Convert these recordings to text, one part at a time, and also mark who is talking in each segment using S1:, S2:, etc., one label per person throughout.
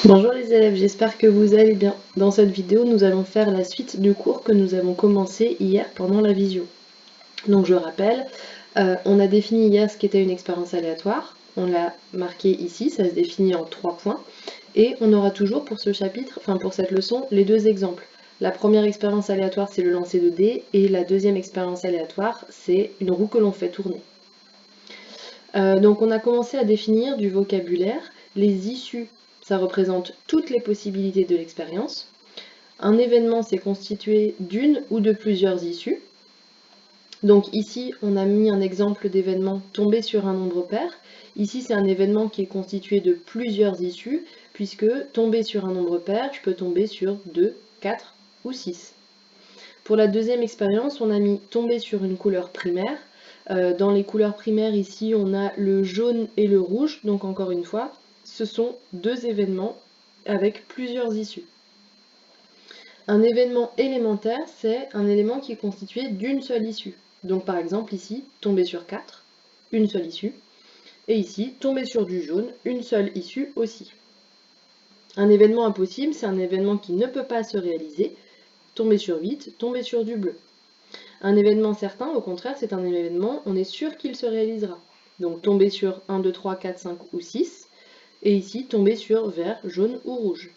S1: Bonjour les élèves, j'espère que vous allez bien. Dans cette vidéo, nous allons faire la suite du cours que nous avons commencé hier pendant la visio. Donc je rappelle, on a défini hier ce qu'était une expérience aléatoire, on l'a marqué ici, ça se définit en 3 points, et on aura toujours pour ce chapitre, enfin pour cette leçon, les deux exemples. La première expérience aléatoire, c'est le lancer de dés, et la deuxième expérience aléatoire, c'est une roue que l'on fait tourner. Donc on a commencé à définir du vocabulaire, les issues. Ça représente toutes les possibilités de l'expérience. Un événement, c'est constitué d'une ou de plusieurs issues. Donc ici, on a mis un exemple d'événement tombé sur un nombre pair. Ici, c'est un événement qui est constitué de plusieurs issues, puisque tomber sur un nombre pair, je peux tomber sur 2, 4 ou 6. Pour la deuxième expérience, on a mis tomber sur une couleur primaire. Dans les couleurs primaires, ici, on a le jaune et le rouge, donc encore une fois, ce sont deux événements avec plusieurs issues. Un événement élémentaire, c'est un élément qui est constitué d'une seule issue. Donc par exemple ici, tomber sur 4, une seule issue. Et ici, tomber sur du jaune, une seule issue aussi. Un événement impossible, c'est un événement qui ne peut pas se réaliser. Tomber sur 8, tomber sur du bleu. Un événement certain, au contraire, c'est un événement, on est sûr qu'il se réalisera. Donc tomber sur 1, 2, 3, 4, 5 ou 6. Et ici, tomber sur vert, jaune ou rouge.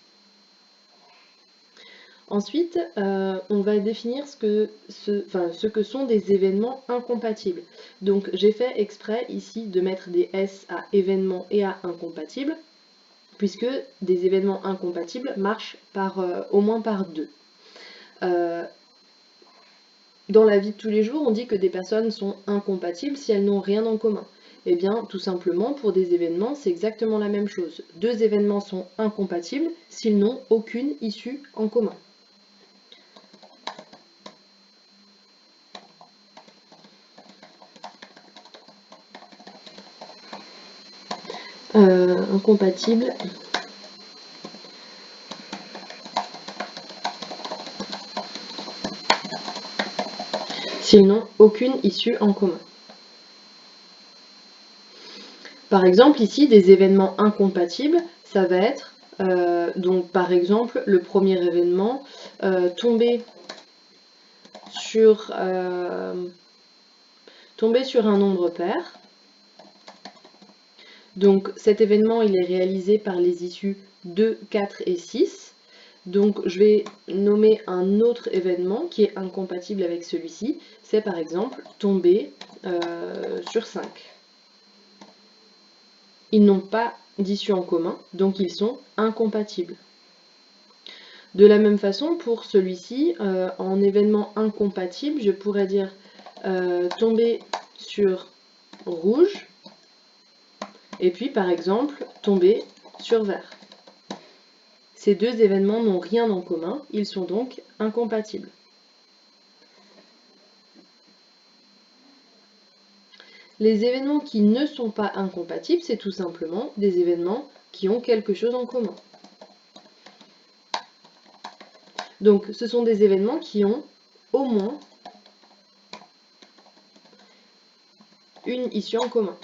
S1: Ensuite, on va définir ce que sont des événements incompatibles. Donc j'ai fait exprès ici de mettre des S à événements et à incompatibles, puisque des événements incompatibles marchent au moins par deux. Dans la vie de tous les jours, on dit que des personnes sont incompatibles si elles n'ont rien en commun. Eh bien, tout simplement, pour des événements, c'est exactement la même chose. Deux événements sont incompatibles s'ils n'ont aucune issue en commun. Incompatible s'ils n'ont aucune issue en commun. Par exemple, ici, des événements incompatibles, ça va être, donc par exemple, le premier événement, tomber sur un nombre pair. Donc cet événement, il est réalisé par les issues 2, 4 et 6. Donc je vais nommer un autre événement qui est incompatible avec celui-ci. C'est par exemple tomber sur 5. Ils n'ont pas d'issue en commun, donc ils sont incompatibles. De la même façon, pour celui-ci, en événement incompatible, je pourrais dire tomber sur rouge, et puis par exemple tomber sur vert. Ces deux événements n'ont rien en commun, ils sont donc incompatibles. Les événements qui ne sont pas incompatibles, c'est tout simplement des événements qui ont quelque chose en commun. Donc ce sont des événements qui ont au moins une issue en commun.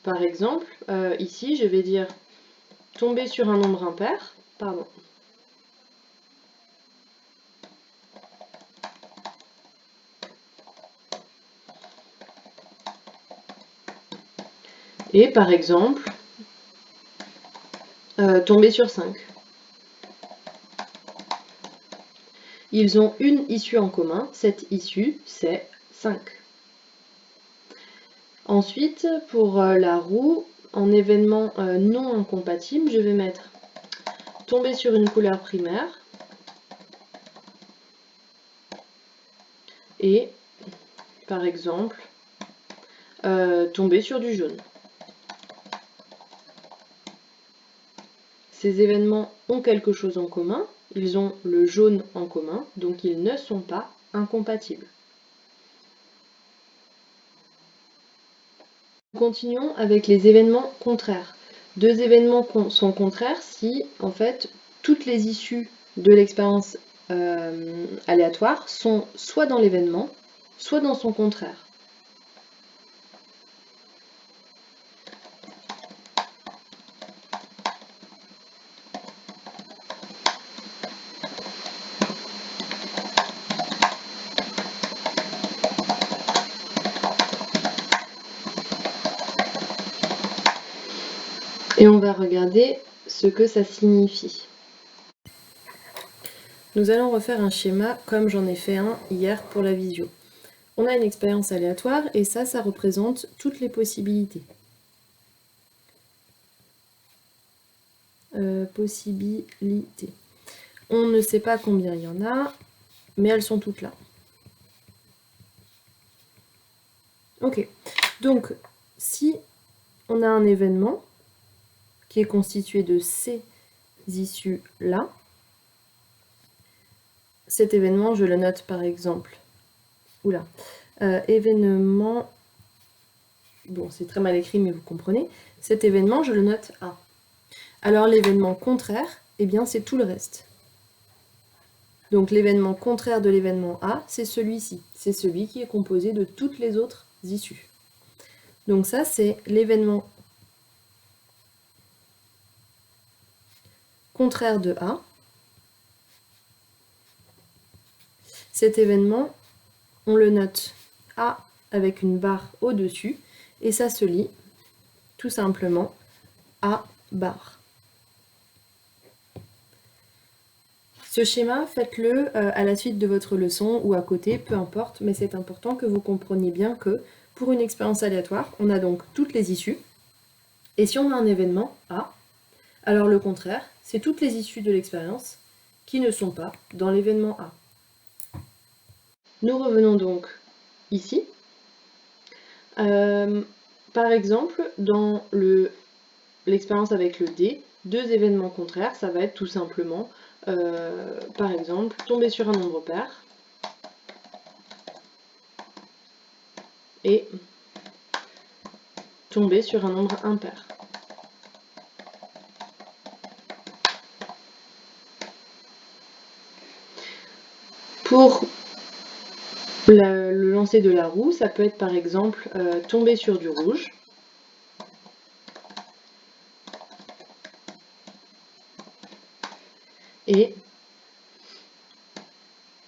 S1: Par exemple, ici, je vais dire tomber sur un nombre impair, pardon. Et par exemple, tomber sur 5. Ils ont une issue en commun, cette issue, c'est 5. Ensuite, pour la roue, en événement non incompatible, je vais mettre tomber sur une couleur primaire et, par exemple, tomber sur du jaune. Ces événements ont quelque chose en commun, ils ont le jaune en commun, donc ils ne sont pas incompatibles. Continuons avec les événements contraires. Deux événements sont contraires si, en fait, toutes les issues de l'expérience aléatoire sont soit dans l'événement, soit dans son contraire. Et on va regarder ce que ça signifie. Nous allons refaire un schéma comme j'en ai fait un hier pour la visio. On a une expérience aléatoire et ça représente toutes les possibilités. Possibilités. On ne sait pas combien il y en a, mais elles sont toutes là. Ok, donc si on a un événement qui est constitué de ces issues-là, cet événement, je le note par exemple, événement, bon c'est très mal écrit mais vous comprenez, cet événement, je le note A. Alors l'événement contraire, eh bien c'est tout le reste. Donc l'événement contraire de l'événement A, c'est celui-ci. C'est celui qui est composé de toutes les autres issues. Donc ça, c'est l'événement contraire de A. Cet événement, on le note A avec une barre au-dessus, et ça se lit tout simplement A barre. Ce schéma, faites-le à la suite de votre leçon ou à côté, peu importe, mais c'est important que vous compreniez bien que pour une expérience aléatoire, on a donc toutes les issues, et si on a un événement A, alors le contraire, c'est toutes les issues de l'expérience qui ne sont pas dans l'événement A. Nous revenons donc ici. Par exemple, dans l'expérience avec le D, deux événements contraires, ça va être tout simplement, par exemple, tomber sur un nombre pair et tomber sur un nombre impair. Pour le lancer de la roue, ça peut être par exemple tomber sur du rouge et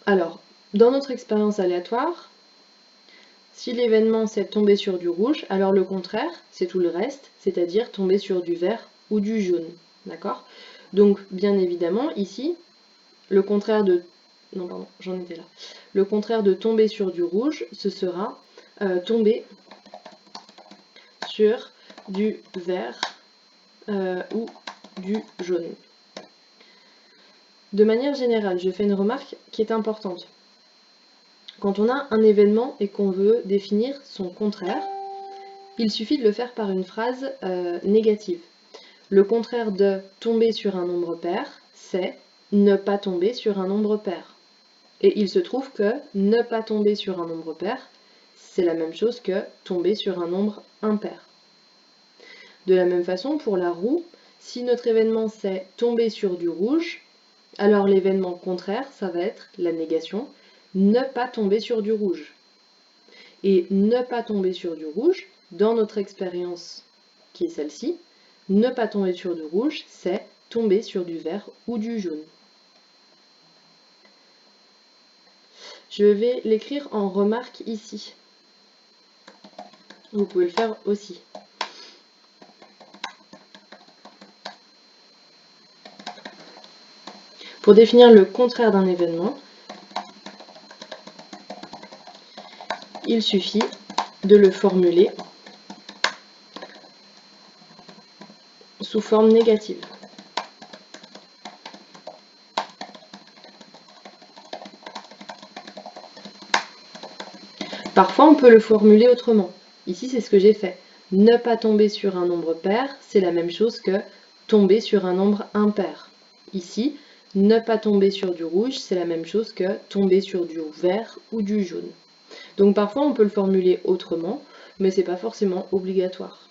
S1: alors, dans notre expérience aléatoire, si l'événement c'est tomber sur du rouge, alors le contraire, c'est tout le reste, c'est-à-dire tomber sur du vert ou du jaune. D'accord? Donc, bien évidemment, ici, le contraire de... Non, pardon, j'en étais là. Le contraire de tomber sur du rouge, ce sera tomber sur du vert ou du jaune. De manière générale, je fais une remarque qui est importante. Quand on a un événement et qu'on veut définir son contraire, il suffit de le faire par une phrase négative. Le contraire de tomber sur un nombre pair, c'est ne pas tomber sur un nombre pair. Et il se trouve que ne pas tomber sur un nombre pair, c'est la même chose que tomber sur un nombre impair. De la même façon, pour la roue, si notre événement c'est tomber sur du rouge, alors l'événement contraire, ça va être la négation, ne pas tomber sur du rouge. Et ne pas tomber sur du rouge, dans notre expérience qui est celle-ci, ne pas tomber sur du rouge, c'est tomber sur du vert ou du jaune. Je vais l'écrire en remarque ici. Vous pouvez le faire aussi. Pour définir le contraire d'un événement, il suffit de le formuler sous forme négative. Parfois, on peut le formuler autrement. Ici, c'est ce que j'ai fait. Ne pas tomber sur un nombre pair, c'est la même chose que tomber sur un nombre impair. Ici, ne pas tomber sur du rouge, c'est la même chose que tomber sur du vert ou du jaune. Donc parfois, on peut le formuler autrement, mais ce n'est pas forcément obligatoire.